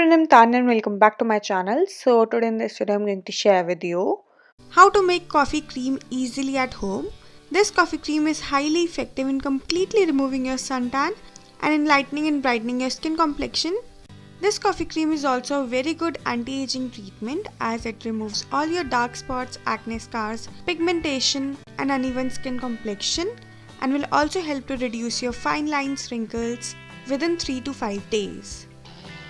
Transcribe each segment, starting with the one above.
everyone, I'm Tanya and welcome back to my channel. So today in this video I'm going to share with you how to make coffee cream easily at home. This coffee cream is highly effective in completely removing your suntan and in lightening and brightening your skin complexion. This coffee cream is also a very good anti-aging treatment as it removes all your dark spots, acne scars, pigmentation and uneven skin complexion, and will also help to reduce your fine lines, wrinkles within 3 to 5 days.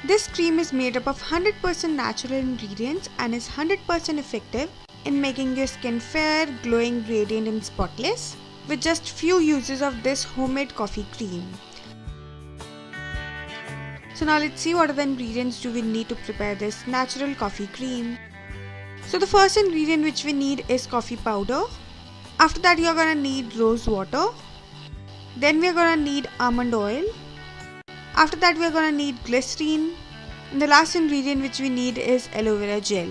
This cream is made up of 100% natural ingredients and is 100% effective in making your skin fair, glowing, radiant and spotless with just few uses of this homemade coffee cream. So now let's see what are the ingredients do we need to prepare this natural coffee cream. So the first ingredient which we need is coffee powder. After that you are going to need rose water. Then we are going to need almond oil. After that we are going to need glycerine, and the last ingredient which we need is aloe vera gel.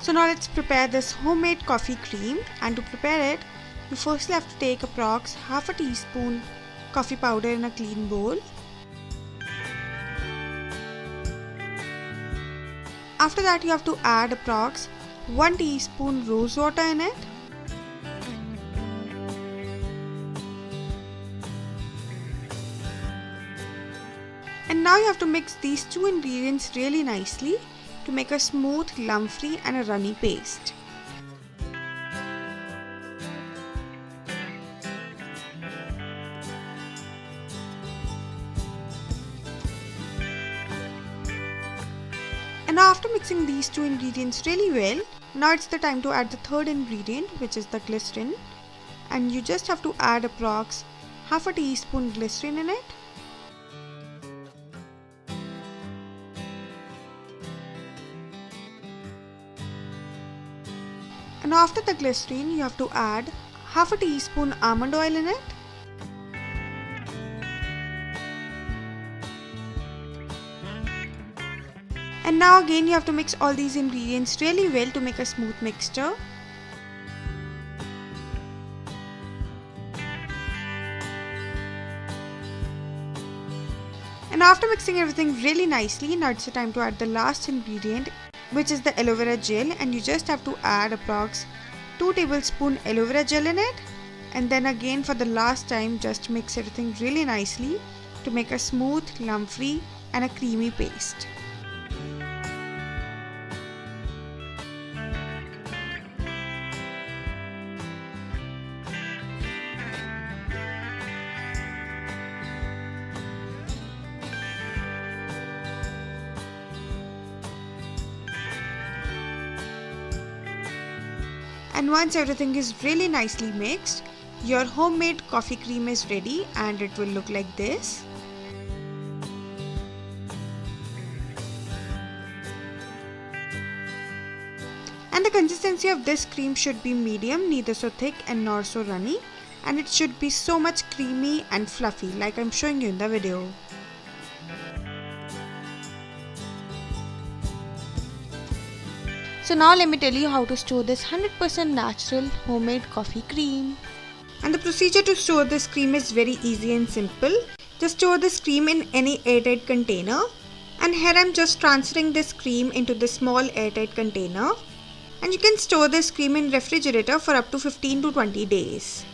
So now let's prepare this homemade coffee cream, and to prepare it you firstly have to take approx half a teaspoon coffee powder in a clean bowl. After that you have to add approx 1 teaspoon rose water in it. And now you have to mix these two ingredients really nicely to make a smooth, lump-free and a runny paste. And now after mixing these two ingredients really well, now it's the time to add the third ingredient, which is the glycerin. And you just have to add approx half a teaspoon glycerin in it. And after the glycerine you have to add half a teaspoon almond oil in it. And now again you have to mix all these ingredients really well to make a smooth mixture. And after mixing everything really nicely, now it's the time to add the last ingredient, which is the aloe vera gel, and you just have to add approx 2 tablespoons aloe vera gel in it, and then again for the last time just mix everything really nicely to make a smooth, lump-free and a creamy paste. And once everything is really nicely mixed, your homemade coffee cream is ready and it will look like this. And the consistency of this cream should be medium, neither so thick and nor so runny, and it should be so much creamy and fluffy like I'm showing you in the video. So now let me tell you how to store this 100% natural homemade coffee cream. And the procedure to store this cream is very easy and simple. Just store this cream in any airtight container. And here I'm just transferring this cream into this small airtight container. And you can store this cream in refrigerator for up to 15 to 20 days.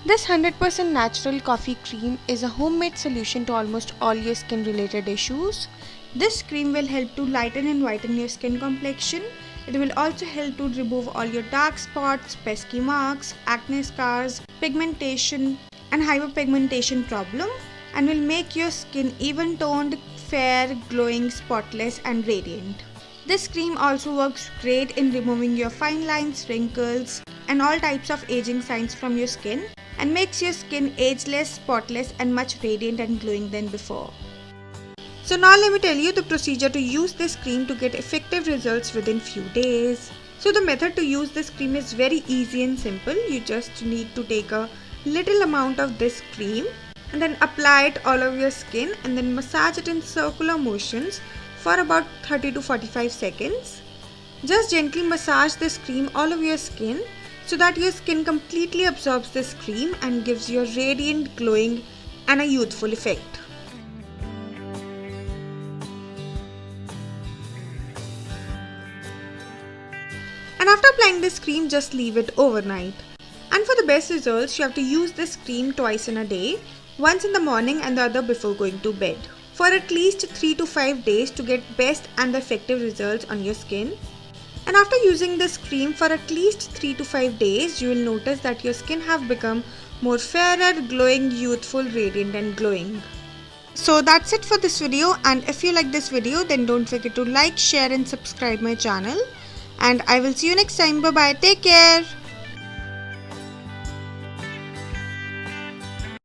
This 100% natural coffee cream is a homemade solution to almost all your skin related issues. This cream will help to lighten and whiten your skin complexion. It will also help to remove all your dark spots, pesky marks, acne scars, pigmentation and hyperpigmentation problem, and will make your skin even toned, fair, glowing, spotless and radiant. This cream also works great in removing your fine lines, wrinkles and all types of aging signs from your skin, and makes your skin ageless, spotless and much radiant and glowing than before. So now let me tell you the procedure to use this cream to get effective results within few days. So the method to use this cream is very easy and simple. You just need to take a little amount of this cream and then apply it all over your skin and then massage it in circular motions for about 30 to 45 seconds. Just gently massage this cream all over your skin so that your skin completely absorbs this cream and gives you a radiant, glowing and a youthful effect. And after applying this cream, just leave it overnight. And for the best results, you have to use this cream twice in a day, once in the morning and the other before going to bed, for at least 3 to 5 days to get best and effective results on your skin. And after using this cream for at least 3 to 5 days, you will notice that your skin have become more fairer, glowing, youthful, radiant and glowing. So that's it for this video, and if you like this video, then don't forget to like, share and subscribe my channel. And I will see you next time. Bye bye. Take care.